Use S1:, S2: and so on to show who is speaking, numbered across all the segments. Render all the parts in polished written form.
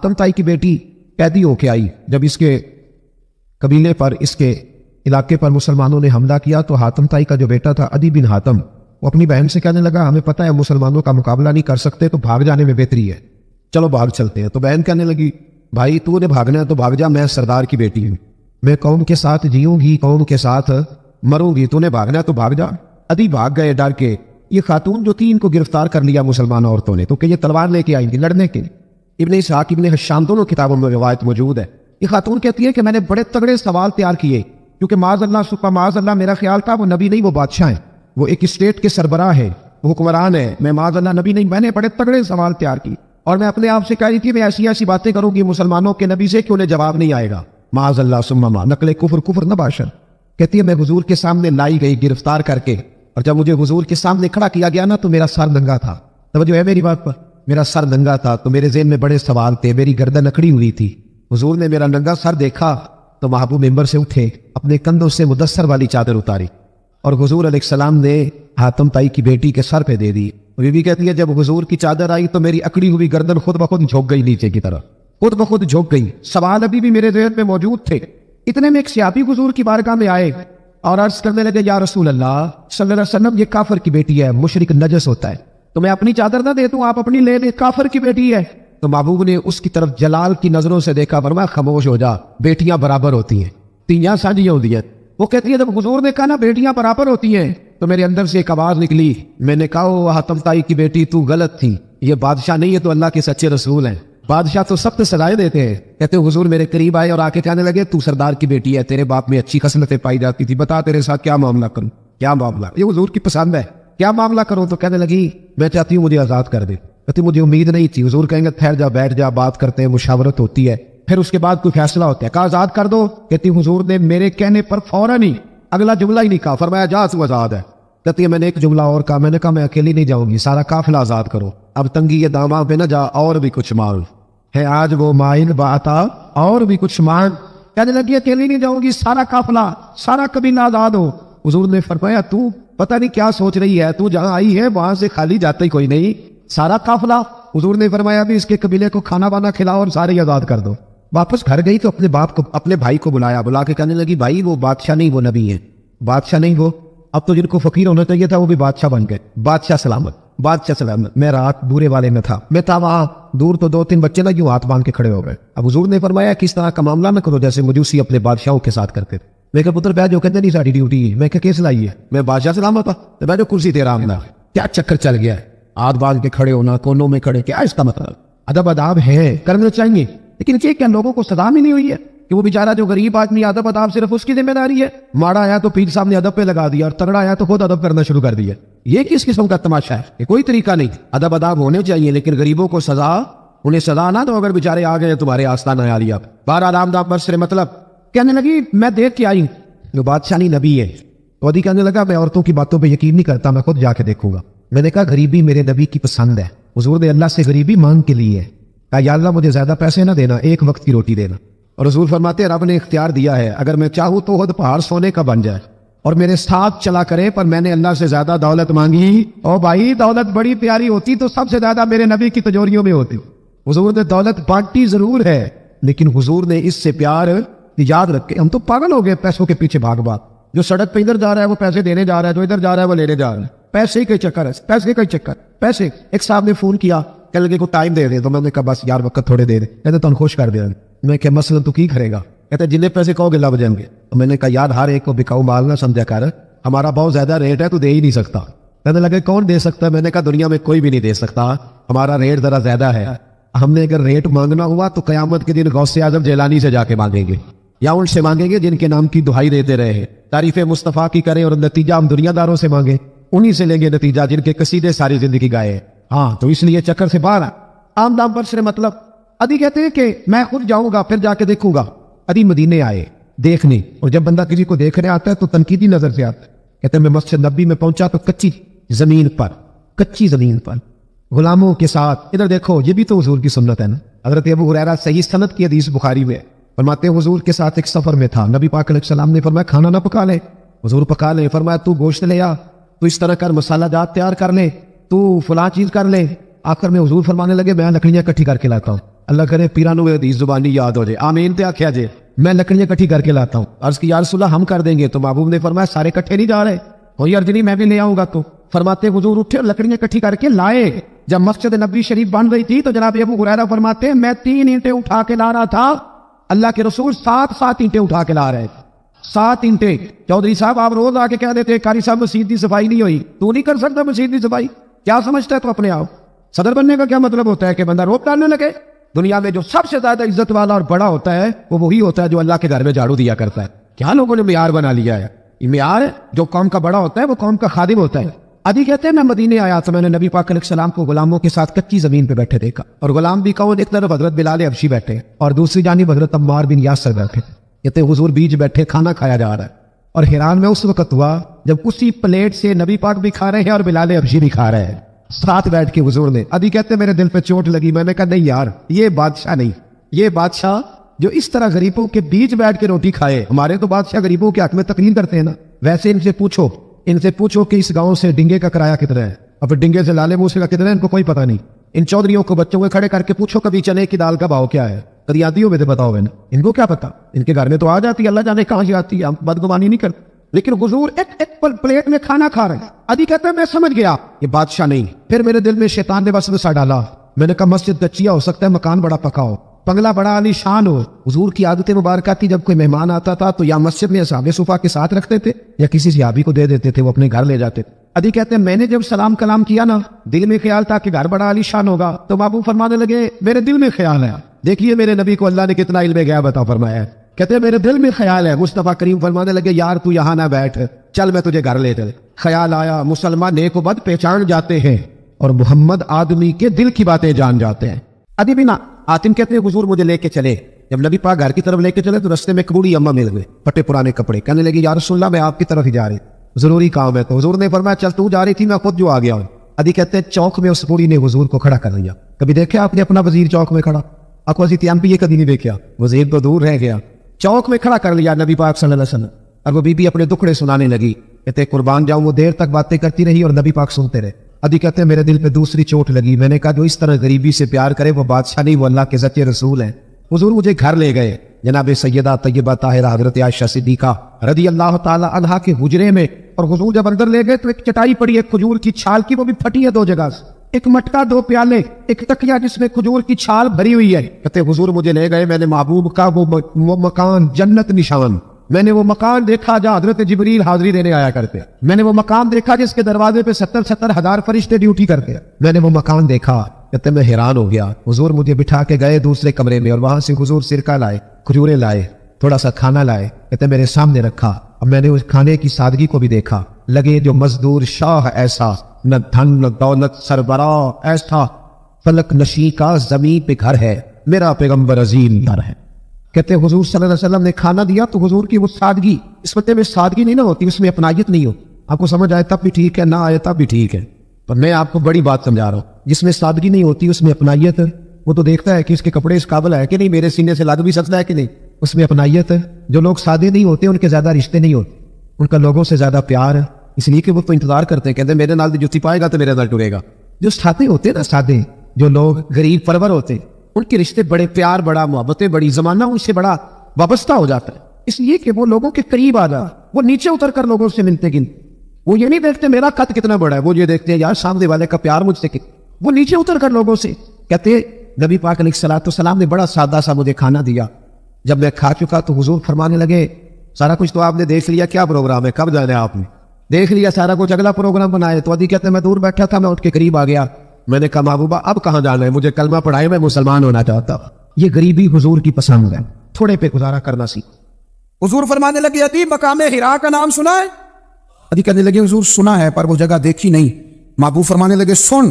S1: حاتم تائی کی بیٹی قیدی ہو کے آئی. جب اس کے قبیلے پر، اس کے علاقے پر مسلمانوں نے حملہ کیا تو حاتم تائی کا جو بیٹا تھا عدی بن حاتم، وہ اپنی بہن سے کہنے لگا ہمیں پتہ ہے مسلمانوں کا مقابلہ نہیں کر سکتے تو بھاگ جانے میں بہتری ہے، چلو بھاگ چلتے ہیں. تو بہن کہنے لگی بھائی تو نے بھاگنا ہے تو بھاگ جا، میں سردار کی بیٹی ہوں، میں قوم کے ساتھ جیوں گی، قوم کے ساتھ مروں گی، تو نے بھاگنا ہے تو بھاگ جا. عدی بھاگ گئے ڈر کے. یہ خاتون جو تھی ان کو گرفتار کر لیا مسلمان عورتوں نے، تو کہ یہ تلوار لے کے آئی تھی لڑنے کے. ابن اسحاق ابن حشام دونوں کتابوں میں روایت موجود ہے. یہ خاتون کہتی ہے کہ میں نے بڑے تگڑے سوال تیار کیے، کیونکہ معاذ اللہ سبحان معاذ اللہ میرا خیال تھا وہ نبی نہیں، وہ بادشاہ ہیں، وہ ایک اسٹیٹ کے سربراہ ہے، وہ حکمران ہے، میں معاذ اللہ نبی نہیں. میں نے بڑے تگڑے سوال تیار کیے اور میں اپنے آپ سے کہہ رہی تھی میں ایسی ایسی باتیں کروں گی مسلمانوں کے نبی سے کہ انہیں جواب نہیں آئے گا. معاذ اللہ ثم نقل کفر نہ باشر. کہتی ہے میں حضور کے سامنے لائی گئی گرفتار کر کے، اور جب مجھے حضور کے سامنے کھڑا کیا گیا نا تو میرا سر ننگا تھا. توجہ ہے میری بات پر؟ میرا سر ننگا تھا تو میرے ذہن میں بڑے سوال تھے، میری گردن اکڑی ہوئی تھی. حضور نے میرا ننگا سر دیکھا تو محبوب ممبر سے اٹھے، اپنے کندھوں سے مدثر والی چادر اتاری اور حضور علیہ السلام نے حاتم تائی کی بیٹی کے سر پہ دے دی. بی بی کہتی ہے جب حضور کی چادر آئی تو میری اکڑی ہوئی گردن خود بخود جھک گئی نیچے کی طرف، خود بخود جھک گئی. سوال ابھی بھی میرے ذہن میں موجود تھے. اتنے میں ایک صحابی حضور کی بارگاہ میں آئے اور عرض کرنے لگے یا رسول اللہ صلی اللہ علیہ وسلم یہ کافر کی بیٹی ہے، مشرک نجس ہوتا ہے، تو میں اپنی چادر نہ دے دوں، آپ اپنی لے لیں، کافر کی بیٹی ہے. تو محبوب نے اس کی طرف جلال کی نظروں سے دیکھا، فرمایا خاموش ہو جا، بیٹیاں برابر ہوتی ہیں، تیاں سانجیاں ہوتی ہیں. وہ کہتی ہے جب حضور نے کہا نا بیٹیاں برابر ہوتی ہیں تو میرے اندر سے ایک آواز نکلی، میں نے کہا وہ حاتم تائی کی بیٹی تو غلط تھی، یہ بادشاہ نہیں ہے تو اللہ کے سچے رسول ہیں، بادشاہ تو سب سے سزائیں دیتے ہیں. کہتے ہیں حضور میرے قریب آئے اور آ کے کہنے لگے تو سردار کی بیٹی ہے، تیرے باپ میں اچھی خصلتیں پائی جاتی تھی، بتا تیرے ساتھ کیا معاملہ کروں، کیا معاملہ، یہ حضور کی پسند ہے، کیا معاملہ کروں. تو کہنے لگی میں چاہتی ہوں مجھے آزاد کر دے. کہتی مجھے امید نہیں تھی. حضور کہیں گے ٹھہر جا، بیٹھ جا، بات کرتے ہیں، مشاورت ہوتی ہے، پھر اس کے بعد کوئی فیصلہ ہوتا ہے. کہا آزاد کر دو. کہتی حضور نے میرے کہنے پر فوراً ہی اگلا جملہ ہی نہیں کہا، فرمایا جا تو آزاد ہے. کہتی ہے میں نے ایک جملہ اور کہا، میں نے کہا میں اکیلی نہیں جاؤں گی، سارا قافلہ آزاد کرو، اب تنگی یہ داماں پہ نہ جا، اور بھی کچھ مانگ ہے آج وہ مائل باتا، اور بھی کچھ مانگ. کہنے لگی اکیلی نہیں جاؤں گی، سارا قافلہ سارا قبیلہ آزاد ہو. حضور نے فرمایا تو پتہ نہیں کیا سوچ رہی ہے، تو جہاں آئی ہے وہاں سے خالی جاتا ہی کوئی نہیں، سارا قافلہ. حضور نے فرمایا بھی اس کے قبیلے کو کھانا بانا کھلاؤ اور سارے آزاد کر دو. واپس گھر گئی تو اپنے باپ کو، اپنے بھائی کو بلا کے کہنے لگی بھائی وہ بادشاہ نہیں، وہ نبی ہے، بادشاہ نہیں وہ، اب تو جن کو فقیر ہونا چاہیے تھا وہ بھی بادشاہ بن گئے. بادشاہ سلامت، بادشاہ سلامت. میں رات بورے والے میں تھا، میں تھا وہاں دور، تو 2-3 بچے نا یوں ہاتھ باندھ کے کھڑے ہو گئے. اب حضور نے فرمایا کس طرح کا معاملہ نہ کرو جیسے مجوسی اپنے بادشاہوں کے ساتھ کرتے تھے. میں کہ پتر بیٹھ جو، کہتے نہیں ساری ڈیوٹی ہے. میں کہ کیس لائی ہے، میں بادشاہ سلامت تھا، تو بیٹھو کرسی تیرا آمنا. کیا چکر چل گیا ہے، ہاتھ باندھ کے کھڑے ہونا، کونوں میں کھڑے، کیا اس کا مطلب؟ ادب اداب ہے، کرنا چاہیے، لیکن یہ کیا لوگوں کو صدا بھی نہیں ہوئی ہے کہ وہ بیچارہ جو غریب آدمی ادب اداب صرف اس کی ذمہ داری ہے؟ ماڑا آیا تو پیر صاحب نے ادب پہ لگا دیا اور تگڑا آیا تو خود ادب کرنا شروع کر دیا. یہ کس قسم کا تماشا ہے؟ یہ کوئی طریقہ نہیں. ادب اداب ہونے چاہیے لیکن غریبوں کو سزا، انہیں سزا نہ دو اگر بیچارے آ گئے تمہارے آستانہ آ لیا. بہرحال آمداب برسر مطلب کہنے لگی میں دیکھ کے آئی جو بادشاہ نہیں نبی ہے. تو ادھی کہنے لگا میں عورتوں کی باتوں پہ یقین نہیں کرتا، میں خود جا کے دیکھوں گا. میں نے کہا غریبی میرے نبی کی پسند ہے. حضور نے اللہ سے غریبی مانگ کے لی ہے، کہا یا اللہ مجھے زیادہ پیسے نہ دینا، ایک وقت کی روٹی دینا. اور حضور فرماتے ہیں رب نے اختیار دیا ہے، اگر میں چاہوں تو خود پہاڑ سونے کا بن جائے اور میرے ساتھ چلا کرے، پر میں نے اللہ سے زیادہ دولت مانگی. او بھائی دولت بڑی پیاری ہوتی تو سب سے زیادہ میرے نبی کی تجوریوں میں ہوتی. حضور نے دولت بانٹی ضرور ہے لیکن حضور نے اس سے پیار یاد رکھے. ہم تو پاگل ہو گئے پیسوں کے پیچھے بھاگ بھاگ، جو سڑک پہ ادھر جا رہا ہے وہ پیسے دینے جا رہا ہے، جو ادھر جا رہا ہے وہ لینے جا رہا ہے. پیسے کا چکر ہے، پیسے کا چکر، پیسے. ایک صاحب نے فون کیا، کہنے لگے کو ٹائم دے دے، تو میں نے کہا بس یار وقت تھوڑے دے دے. کہتے تو خوش کر دیا. میں کہ مثلا تو کی کرے گا؟ کہتے جتنے پیسے کہو گے لب جائیں گے. تو میں نے کہا یار ہر ایک کو بکاؤ مال نہ سمجھا کر، ہمارا بہت زیادہ ریٹ ہے تو دے ہی نہیں سکتا. کہنے لگے کون دے سکتا ہے؟ میں نے کہا دنیا میں کوئی بھی نہیں دے سکتا، ہمارا ریٹ ذرا زیادہ ہے. ہم نے اگر ریٹ مانگنا ہوا تو قیامت کے دن غوث اعظم جیلانی سے جا کے مانگیں گے یا ان سے مانگیں گے جن کے نام کی دہائی دیتے رہے ہیں، تعریف مصطفیٰ کی کریں اور نتیجہ ہم دنیا داروں سے مانگیں، انہی سے لیں گے نتیجہ جن کے قصیدے ساری زندگی گائے. ہاں تو اس لیے چکر سے باہر عام دام پر سے مطلب. ادھی کہتے ہیں کہ میں خود جاؤں گا پھر جا کے دیکھوں گا. ادھی مدینے آئے دیکھنے، اور جب بندہ کسی کو دیکھنے آتا ہے تو تنقیدی نظر سے آتا ہے. کہتے ہیں میں مسجد نبی میں پہنچا تو کچی زمین پر غلاموں کے ساتھ، ادھر دیکھو یہ بھی تو حضور کی سنت ہے نا. حضرت ابو ہریرہ صحیح سند کی حدیث بخاری میں فرماتے ہیں حضور کے ساتھ ایک سفر میں تھا، نبی پاک علیہ السلام نے فرمایا کھانا نہ پکا لے. حضور پکا لے. فرمایا تو گوشت لے آ، تو اس طرح کر مسالہ جات تیار کر لے، تو فلاں چیز کر لے. آخر میں حضور فرمانے لگے میں لکڑیاں اکٹھی کر کے لاتا ہوں. اللہ کرے پیرانوں میں حدیث زبانی یاد ہو جائے. آمین تے آخیا جے. میں لکڑیاں کٹھی کر کے لاتا ہوں. عرض کی یا رسول اللہ ہم کر دیں گے. تو محبوب نے فرمایا سارے کٹھے نہیں جا رہے, کوئی عرض نہیں میں بھی لے آؤں گا. تو فرماتے حضور اٹھے اور لکڑیاں کٹھی کر کے لائے. جب مسجد نبوی شریف بن رہی تھی تو جناب ابو ہریرہ فرماتے ہیں میں 3 اینٹیں اٹھا کے لا رہا تھا, اللہ کے رسول 7 اینٹیں اٹھا کے لا رہے. 7 اینٹیں. چودھری صاحب آپ روز آ کے کہہ دیتے قاری صاحب مسجد کی صفائی نہیں ہوئی, تو نہیں کر سکتا مسجد کی صفائی؟ کیا سمجھتا ہے تو اپنے آپ؟ صدر بننے کا کیا مطلب ہوتا ہے کہ بندہ روپ ڈالنے لگے؟ دنیا میں جو سب سے زیادہ عزت والا اور بڑا ہوتا ہے وہ وہی ہوتا ہے جو اللہ کے گھر میں جھاڑو دیا کرتا ہے. کیا لوگوں نے معیار بنا لیا ہے. یہ معیار ہے, جو قوم کا بڑا ہوتا ہے وہ قوم کا خادم ہوتا ہے. ادھی کہتے ہیں میں مدینے آیا تو میں نے نبی پاک علیہ السلام کو غلاموں کے ساتھ کچی زمین پہ بیٹھے دیکھا, اور غلام بھی کون, ایک طرف حضرت بلال حبشی بیٹھے اور دوسری جانب حضرت عمار بن یاسر بیٹھے. کہتے حضور بیچ بیٹھے کھانا کھایا جا رہا ہے. اور حیران میں اس وقت ہوا جب اسی پلیٹ سے نبی پاک بھی کھا رہے ہیں اور بلال حبشی بھی کھا رہے ہیں ساتھ بیٹھ کے حضور نے. ادھی کہتے ہیں میرے دل پہ چوٹ لگی. میں نے کہا نہیں یار, یہ بادشاہ نہیں, یہ بادشاہ جو اس طرح غریبوں کے بیچ بیٹھ کے روٹی کھائے. ہمارے تو بادشاہ غریبوں کے حق میں تقریر کرتے ہیں نا. ویسے ان سے پوچھو کہ اس گاؤں سے ڈنگے کا کرایہ کتنا ہے, اور پھر ڈنگے سے لالے موسے کا کتنا ہے, ان کو کوئی پتہ نہیں. ان چودھریوں کو بچوں کو کھڑے کر کے پوچھو کبھی چنے کی دال کا بھاؤ کیا ہے, کبھی آدیوں میں تو بتاؤ میں نے, ان کو کیا پتا. ان کے گھر میں تو آ جاتی ہے, اللہ جانے کہاں سے آتی ہے, ہم بدگمانی نہیں کرتے. لیکن حضور ایک پلیٹ میں کھانا کھا رہے ہیں. ادھی کہتے ہیں میں سمجھ گیا یہ بادشاہ نہیں. پھر میرے دل میں شیطان نے وسوسہ ڈالا. میں نے کہا مسجد کچیا ہو سکتا ہے, مکان بڑا پکا ہو, بنگلہ بڑا عالی شان ہو. حضور کی عادت مبارکہ تھی جب کوئی مہمان آتا تھا تو یا مسجد میں اصحاب صفا کے ساتھ رکھتے تھے یا کسی صحابی کو دے دیتے تھے, وہ اپنے گھر لے جاتے تھے. ادھی کہتے ہیں میں نے جب سلام کلام کیا نا, دل میں خیال تھا کہ گھر بڑا عالی شان ہوگا. تو محبوب فرمانے لگے میرے دل میں خیال ہے. دیکھیے میرے نبی کو اللہ نے کتنا علم غیب عطا فرمایا ہے. کہتے ہیں میرے دل میں خیال ہے. مصطفیٰ کریم فرمانے لگے یار تو یہاں نہ بیٹھ, چل میں تجھے گھر لے چلے. خیال آیا مسلمان نیک و بد پہچان جاتے ہیں اور محمد آدمی کے دل کی باتیں جان جاتے ہیں. ادھی بنا آتم کہتے ہیں حضور مجھے لے کے چلے. جب نبی پاک گھر کی طرف لے کے چلے تو رستے میں ایک بوڑھی اماں مل گئے, پٹے پرانے کپڑے. کہنے لگی یا رسول اللہ میں آپ کی طرف ہی جا رہی, ضروری کام ہے. تو حضور نے فرمایا چل تو جا رہی تھی, میں خود جو آ گیا ہوں. ادھی کہتے ہیں چوک میں اس بوڑھی نے حضور کو کھڑا کر لیا. کبھی دیکھا آپ نے اپنا وزیر چوک میں کھڑا؟ آپ کو یہ کبھی نہیں دیکھا. وزیر تو دور رہ گیا, چوک میں کھڑا کر لیا نبی پاک صلی اللہ علیہ وسلم. اور وہ بی بی اپنے دکھڑے سنانے لگی. کہتے قربان جاؤں وہ دیر تک باتیں کرتی رہی اور نبی پاک سنتے رہے. ادھی کہتے ہیں میرے دل پہ دوسری چوٹ لگی. میں نے کہا جو اس طرح غریبی سے پیار کرے وہ بادشاہ نہیں, وہ اللہ کے سچے رسول ہیں. حضور مجھے گھر لے گئے جناب سیدہ طیبہ طاہرہ حضرت عائشہ صدیقہ رضی اللہ تعالی عنہا کے حجرے میں. اور حضور جب اندر لے گئے تو ایک چٹائی پڑی ہے کھجور کی چھال کی, وہ بھی پھٹی ہے 2 جگہ سے, ایک مٹکا 2 پیالے, ایک تکیا جس میں کھجور کی چھال بھری ہوئی ہے. کہتے حضور مجھے لے گئے, میں نے محبوب کا وہ مکان جنت نشان, میں نے وہ مکان دیکھا جہاں حضرت جبریل حاضری دینے آیا کرتے. میں نے وہ مکان دیکھا جس کے دروازے پہ 70 ہزار فرشتے ڈیوٹی کرتے. میں نے وہ مکان دیکھا. کہتے میں حیران ہو گیا. حضور مجھے بٹھا کے گئے دوسرے کمرے میں اور وہاں سے حضور سرکہ لائے, کھجورے لائے, تھوڑا سا کھانا لائے. کہتے میرے سامنے رکھا. اب میں نے اس کھانے کی سادگی کو بھی دیکھا. لگے جو مزدور شاہ ایسا, نہ دھن نہ دولت سربراہ ایسا, فلک نشی کا زمین پہ گھر ہے, میرا پیغمبر عظیم گھر ہے. کہتے حضور صلی اللہ علیہ وسلم نے کھانا دیا تو حضور کی وہ سادگی, اس وقت میں سادگی نہیں نہ ہوتی, اس میں اپنائیت نہیں ہوتی. آپ کو سمجھ آئے تب بھی ٹھیک ہے, نہ آئے تب بھی ٹھیک ہے, پر میں آپ کو بڑی بات سمجھا رہا ہوں. جس میں سادگی نہیں ہوتی اس میں اپنائیت. وہ تو دیکھتا ہے کہ اس کے کپڑے اس قابل ہے کہ نہیں, میرے سینے سے لگ بھی سکتا ہے کہ نہیں, اس میں اپنائیت. جو لوگ سادے نہیں ہوتے ان کے زیادہ رشتے نہیں ہوتے, ان کا لوگوں سے زیادہ پیار ہے, اس لیے کہ وہ تو انتظار کرتے ہیں, کہتے ہیں میرے نال دی جوتی پائے گا تو میرے نال ٹرے گا. جو سادے ہوتے ہیں نا, سادے جو لوگ غریب پرور ہوتے ہیں, ان کے رشتے بڑے پیار, بڑا محبتیں, بڑی زمانہ ان سے بڑا وابستہ ہو جاتا ہے. اس لیے کہ وہ لوگوں کے قریب آ جاتا, وہ نیچے اتر کر لوگوں سے ملتے گن, وہ یہ نہیں دیکھتے میرا قد کتنا بڑا ہے, وہ یہ دیکھتے ہیں یار سامنے والے کا پیار مجھ سے کتنا. وہ نیچے اتر کر لوگوں سے کہتے نبی پاک علیہ السلام نے بڑا سادہ سا مجھے کھانا دیا. جب میں کھا چکا تو حضور فرمانے لگے سارا کچھ تو آپ نے دیکھ لیا, کیا پروگرام ہے, کب جانا ہے آپ نے, دیکھ لیا سارا کچھ, اگلا پروگرام بنائے. تو ادھی کہتے ہیں میں دور بیٹھا تھا, میں اٹھ کے قریب آ گیا. میں نے کہا محبوبہ اب کہاں جانا ہے, مجھے کلمہ پڑھائے, میں مسلمان ہونا چاہتا ہوں. یہ غریبی حضور کی پسند ہے, تھوڑے پہ گزارا کرنا سیکھ.
S2: حضور فرمانے لگے ادھی مقام ہرا کا نام سنا ہے؟ ادھی کہنے لگے حضور سنا ہے پر وہ جگہ دیکھی نہیں. محبوب فرمانے لگے سن,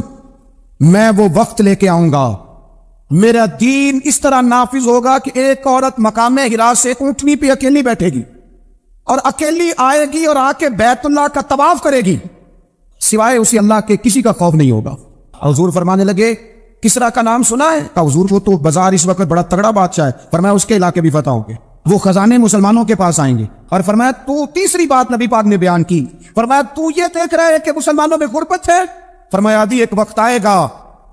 S2: میں وہ وقت لے کے آؤں گا, میرا دین اس طرح نافذ ہوگا کہ ایک عورت مقام ہرا سے اونٹنی پہ اکیلی بیٹھے گی اور اکیلی آئے گی اور آ کے بیت اللہ کا طواف کرے گی, سوائے اسی اللہ کے کسی کا خوف نہیں ہوگا. حضور فرمانے لگے کسرا کا نام سنا ہے؟ کہا حضور وہ تو بازار اس وقت بڑا تگڑا بادشاہ ہے, فرمایا اس کے علاقے بھی فتح ہوں گے, وہ خزانے مسلمانوں کے پاس آئیں گے. اور فرمایا تو تیسری بات نبی پاک نے بیان کی, فرمایا تو یہ دیکھ رہا ہے کہ مسلمانوں میں غربت ہے؟ فرمایا ادھی ایک وقت آئے گا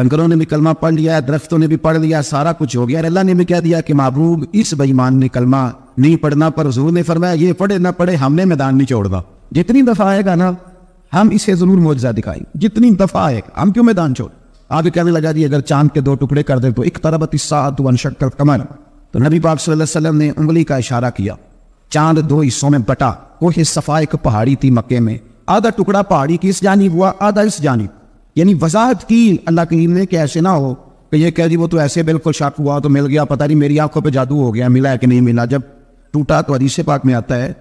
S3: کنکروں نے بھی کلمہ پڑھ لیا ہے, درختوں نے بھی پڑھ لیا, سارا کچھ ہو گیا, اور اللہ نے بھی کہہ دیا کہ محبوب اس بے ایمان نے کلمہ نہیں پڑھنا, پر حضور نے فرمایا یہ پڑھے نہ پڑھے ہم نے میدان نہیں چھوڑنا. جتنی دفعہ آئے گا نا ہم اسے ضرور معجزہ دکھائیں, جتنی دفعہ آئے گا ہم کیوں میدان چھوڑ. آگے کہنے لگا جی اگر چاند کے 2 ٹکڑے کر دیں تو اقتربت الساعۃ وانشق القمر, تو نبی پاک صلی اللہ علیہ وسلم نے انگلی کا اشارہ کیا, چاند 2 حصوں میں بٹا. کوہ صفا ایک پہاڑی تھی مکے میں, آدھا ٹکڑا پہاڑی کی اس جانب ہوا, آدھا اس جانب. یعنی وضاحت کی اللہ کریم نے کہ ایسے نہ ہو کہ یہ کہہ دی وہ تو ایسے بالکل شک ہوا تو مل گیا, پتہ نہیں میری آنکھوں پہ جادو ہو گیا, ملا ہے کہ نہیں ملا. جب ٹوٹا تو حدیث پاک میں آتا ہے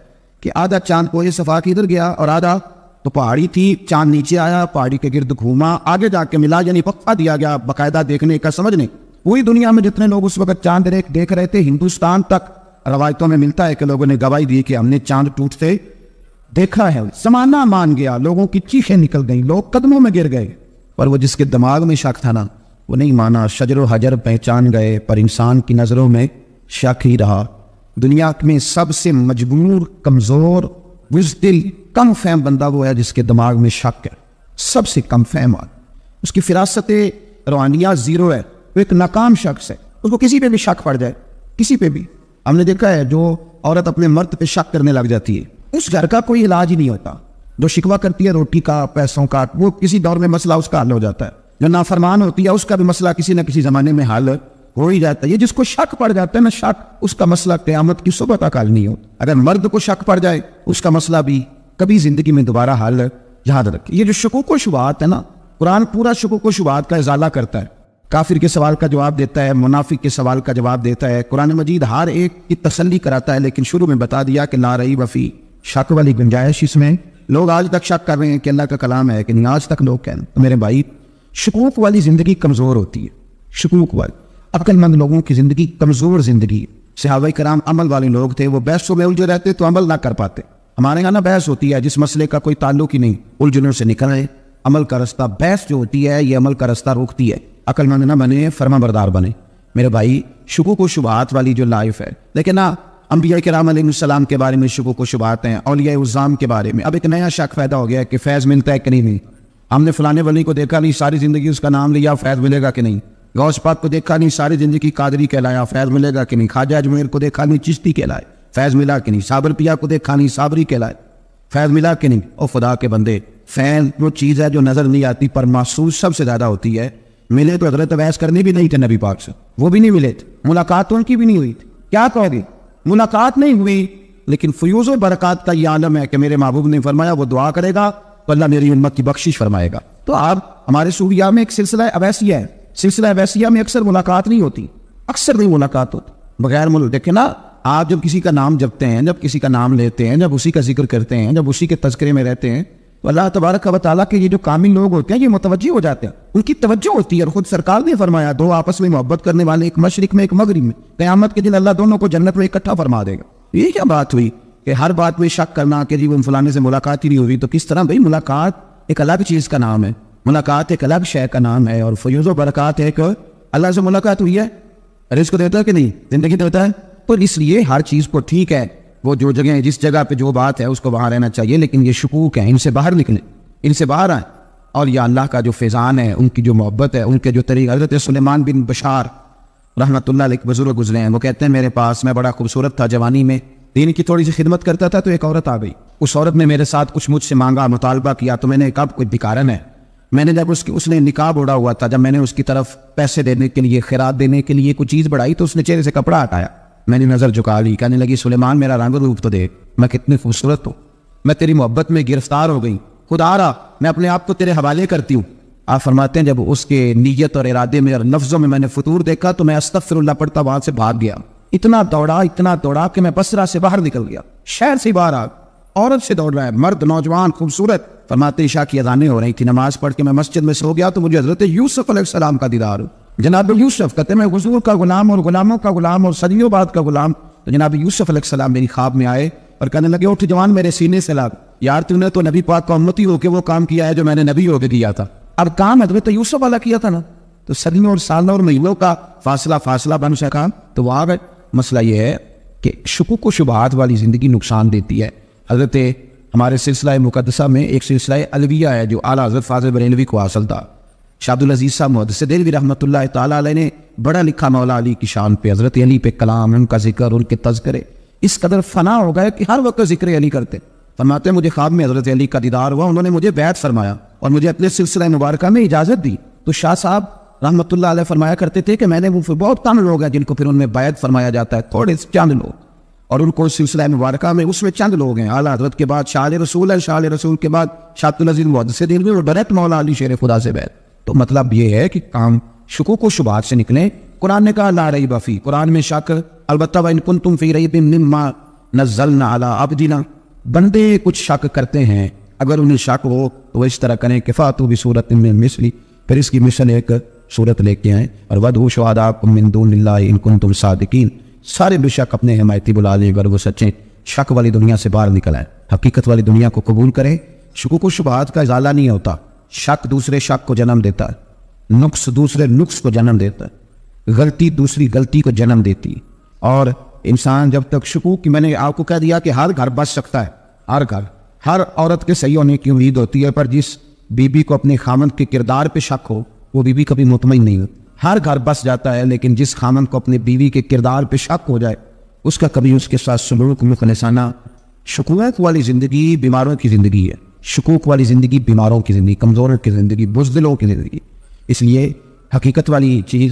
S3: کہ آدھا چاند کوہ صفا کی ادھر گیا اور آدھا تو پہاڑی تھی, چاند نیچے آیا, پہاڑی کے گرد گھوما, آگے جا کے ملا. یعنی وقفہ دیا گیا باقاعدہ دیکھنے کا, سمجھنے. پوری دنیا میں جتنے لوگ اس وقت چاند دیکھ رہے تھے, ہندوستان تک روایتوں میں ملتا ہے کہ لوگوں نے گواہی دی کہ ہم نے چاند ٹوٹتے دیکھا ہے. زمانہ مان گیا, لوگوں کی چیخیں نکل گئیں, لوگ قدموں میں گر گئے, پر وہ جس کے دماغ میں شک تھا نا وہ نہیں مانا. شجر و حجر پہچان گئے پر انسان کی نظروں میں شک ہی رہا. دنیا میں سب سے مجبور, کمزور, بزدل, کم فہم بندہ وہ ہے جس کے دماغ میں شک ہے. سب سے کم فہم آدمی, اس کی فراست روحانیہ زیرو ہے, وہ ایک ناکام شخص ہے. اس کو کسی پہ بھی شک پڑ جائے, کسی پہ بھی. ہم نے دیکھا ہے جو عورت اپنے مرد پہ شک کرنے لگ جاتی ہے اس گھر کا کوئی علاج ہی نہیں ہوتا. جو شکوہ کرتی ہے روٹی کا, پیسوں کا, وہ کسی دور میں مسئلہ اس کا حل ہو جاتا ہے. جو نافرمان ہوتی ہے اس کا بھی مسئلہ کسی نہ کسی زمانے میں حل ہو ہی جاتا ہے. یہ جس کو شک پڑ جاتا ہے نا, شک, اس کا مسئلہ قیامت کی صبح تک حل نہیں ہوتا. اگر مرد کو شک پڑ جائے اس کا مسئلہ بھی کبھی زندگی میں دوبارہ حل. یاد رکھیں یہ جو شکوک و شبہات ہے نا, قرآن پورا شکوک و شبہات کا ازالہ کرتا ہے. کافر کے سوال کا جواب دیتا ہے, منافق کے سوال کا جواب دیتا ہے. قرآن مجید ہر ایک کی تسلی کراتا ہے, لیکن شروع میں بتا دیا کہ لا ریب فی, شک والی گنجائش اس میں. لوگ آج تک شک کر رہے ہیں کہ اللہ کا کلام ہے کہ نہیں, آج تک لوگ کہتے ہیں. میرے بھائی شکوک والی زندگی کمزور ہوتی ہے. شکوک والی عقل مند لوگوں کی زندگی کمزور زندگی. صحابہ کرام عمل والے لوگ تھے, وہ بحثوں میں الجھے رہتے تو عمل نہ کر پاتے. ہمارے یہاں نا بحث ہوتی ہے جس مسئلے کا کوئی تعلق ہی نہیں, الجھنوں سے نکل رہے. عمل کا رستہ, بحث جو ہوتی ہے یہ عمل کا رستہ روکتی ہے. عقل مند نہ بنے, فرما بردار بنے. میرے بھائی شکوک و شبہات والی جو لائف ہے, لیکن نا انبیاء کرام علیہ السلام کے بارے میں شکوک و شبہات ہیں, اولیاء عظام کے بارے میں. اب ایک نیا شک پیدا ہو گیا کہ فیض ملتا ہے کہ نہیں. ہم نے فلانے ولی کو دیکھا نہیں, ساری زندگی اس کا نام لیا, فیض ملے گا کہ نہیں. غوث پاک کو دیکھا نہیں, ساری زندگی قادری کہلایا, فیض ملے گا کہ نہیں. خواجہ اجمیر کو دیکھا نہیں, چشتی کہلائے, فیض ملا کہ نہیں. صابر پیا کو دیکھا نہیں, صابری کہلائے, فیض ملا کہ نہیں. او خدا کے بندے, فیض وہ چیز ہے جو نظر نہیں آتی پر محسوس سب سے زیادہ ہوتی ہے. ملے تو حضرت ویس کرنی بھی نہیں تھے نبی پاک سے, وہ بھی نہیں ملے تھے, ملاقات ان کی بھی نہیں ہوئی تھی. کیا کہہ گئی, ملاقات نہیں ہوئی, لیکن فیوز و برکات کا یہ عالم ہے کہ میرے محبوب نے فرمایا وہ دعا کرے گا تو اللہ میری امت کی بخشش فرمائے گا. تو آپ ہمارے سوریہ میں ایک سلسلہ اویسیہ ہے, سلسلہ اویسیہ میں اکثر ملاقات نہیں ہوتی, اکثر نہیں ملاقات ہوتی بغیر ملک. دیکھیں نا, آپ جب کسی کا نام جپتے ہیں, جب کسی کا نام لیتے ہیں, جب اسی کا ذکر کرتے ہیں, جب اسی کے تذکرے میں رہتے ہیں, تو اللہ تبارک و تعالیٰ کے یہ جو کامل لوگ ہوتے ہیں یہ متوجہ ہو جاتے ہیں, ان کی توجہ ہوتی ہے. اور خود سرکار نے فرمایا دو آپس میں محبت کرنے والے, ایک مشرق میں ایک مغرب میں, قیامت کے دن اللہ دونوں کو جنت میں اکٹھا فرما دے گا. یہ کیا بات ہوئی کہ ہر بات میں شک کرنا کہ جی وہ فلانے سے ملاقات ہی نہیں ہوئی. تو کس طرح بھائی, ملاقات ایک الگ چیز کا نام ہے, ملاقات ایک الگ شے کا نام ہے. اور فیوز و برکات ایک اللہ سے ملاقات ہوئی ہے, رزق دیتا ہے کہ نہیں, زندگی دیتا ہے. تو اس لیے ہر چیز کو ٹھیک ہے, وہ جو جگہ جس جگہ پہ جو بات ہے اس کو وہاں رہنا چاہیے, لیکن یہ شکوک ہیں ان سے باہر نکلیں, ان سے باہر آئیں. اور یہ اللہ کا جو فیضان ہے, ان کی جو محبت ہے, ان کے جو طریقہ. حضرت سلیمان بن بشار رحمۃ اللہ علیہ بزرگ گزرے ہیں, وہ کہتے ہیں میرے پاس, میں بڑا خوبصورت تھا جوانی میں, دین کی تھوڑی سی خدمت کرتا تھا تو ایک عورت آ گئی. اس عورت نے میرے ساتھ کچھ مجھ سے مانگا, مطالبہ کیا, تو میں نے کہا کوئی بھکارن ہے. میں نے جب اس نے نقاب اوڑا ہوا تھا, جب میں نے اس کی طرف پیسے دینے کے لیے, خیرات دینے کے لیے کوئی چیز بڑھائی, تو اس نے چہرے سے کپڑا ہٹایا. میں نے نظر جھکا لی, کہنے لگی سلیمان میرا رنگ روپ تو دیکھ, میں کتنی خوبصورت ہوں, میں تیری محبت میں گرفتار ہو گئی, خود آ رہا, میں اپنے آپ کو تیرے حوالے کرتی ہوں. آپ فرماتے ہیں جب اس کے نیت اور ارادے میں اور لفظوں میں نے فطور دیکھا تو میں استغفر اللہ پڑھتا وہاں سے بھاگ گیا. اتنا دوڑا کہ میں بصرہ سے باہر نکل گیا, شہر سے باہر آ. عورت سے دوڑ رہا ہے, مرد, نوجوان, خوبصورت. فرماتے عشاء کی اذانیں ہو رہی تھی, نماز پڑھ کے میں مسجد میں سو گیا تو مجھے حضرت یوسف علیہ السلام کا دیدار. جناب یوسف کہتے ہیں میں حضور کا غلام اور غلاموں کا غلام اور صدیوں بعد کا غلام. تو جناب یوسف علیہ السلام میری خواب میں آئے اور کہنے لگے اٹھ جوان میرے سینے سے لگ, یار تو نے تو نبی پاک کا امتی ہو کے وہ کام کیا ہے جو میں نے نبی ہو کے کیا تھا. اب کام حضرت یوسف والا کیا تھا نا, تو صدیوں اور سالوں اور مہینوں کا فاصلہ بن سکا تو وہ آ گئے. مسئلہ یہ ہے کہ شکوک و شبہات والی زندگی نقصان دیتی ہے. حضرت ہمارے سلسلہ مقدسہ میں ایک سلسلہ الویہ ہے جو اعلیٰ حضرت فاضل بریلوی کو حاصل تھا. شاہ عبد العزیز صاحب محدث دہلوی رحمۃ اللہ تعالیٰ علیہ نے بڑا لکھا مولا علی کی شان پہ، حضرت علی پہ کلام، ان کا ذکر، ان کے تذکرے اس قدر فنا ہو گئے کہ ہر وقت ذکر علی کرتے۔ فرماتے ہیں مجھے خواب میں حضرت علی کا دیدار ہوا، انہوں نے مجھے بیعت فرمایا اور مجھے اپنے سلسلہ مبارکہ میں اجازت دی۔ تو شاہ صاحب رحمۃ اللہ علیہ فرمایا کرتے تھے کہ میں نے وہ بہت کم لوگ ہیں جن کو پھر ان میں بیعت فرمایا جاتا ہے، تھوڑے چند لوگ، اور ان کو سلسلہ مبارکہ میں اس میں چند لوگ ہیں۔ اعلیٰ حضرت کے بعد شاہ رسول ہے، شاہ رسول کے بعد شاہ عبد العزیز محدث دہلوی اور ڈائریکٹ مولا علی شیر خدا سے بیعت۔ تو مطلب یہ ہے کہ کام شکوک و شبہات سے نکلیں۔ قرآن نے کہا لا ریب فیہ، قرآن میں شک البتہ وَإِن كُنتُمْ فِي رَيْبٍ مِّمَّا نَزَّلْنَا عَلَىٰ عَبْدِنَا، بندے کچھ شک کرتے ہیں، اگر انہیں شک ہو تو وہ اس طرح کریں کہ فَأْتُوا بِسُورَةٍ مِّن مِّثْلِهِ، پھر اس کی مثل ایک صورت لے کے آئیں، اور وَادْعُوا شُهَدَاءَكُم مِّن دُونِ اللَّهِ إِن كُنتُمْ صَادِقِينَ، سارے بے شک اپنے حمایتی بلا لیں اگر وہ سچے۔ شک والی دنیا سے باہر نکل آئیں، حقیقت والی دنیا کو قبول کریں۔ شکوک و شبہات کا ازالہ نہیں ہوتا، شک دوسرے شک کو جنم دیتا ہے، نقص دوسرے نقص کو جنم دیتا ہے، غلطی دوسری غلطی کو جنم دیتی ہے۔ اور انسان جب تک شکوک کی، میں نے آپ کو کہہ دیا کہ ہر گھر بس سکتا ہے، ہر گھر، ہر عورت کے صحیح ہونے کی امید ہوتی ہے، پر جس بیوی کو اپنے خامند کے کردار پہ شک ہو وہ بیوی کبھی مطمئن نہیں ہوتی۔ ہر گھر بس جاتا ہے، لیکن جس خامند کو اپنے بیوی کے کردار پہ شک ہو جائے اس کا کبھی اس کے ساتھ سلوک مخلصانہ۔ شکوک والی زندگی بیماروں کی زندگی ہے، شکوک والی زندگی بیماروں کی زندگی، کمزوروں کی زندگی، بزدلوں کی زندگی۔ اس لیے حقیقت والی چیز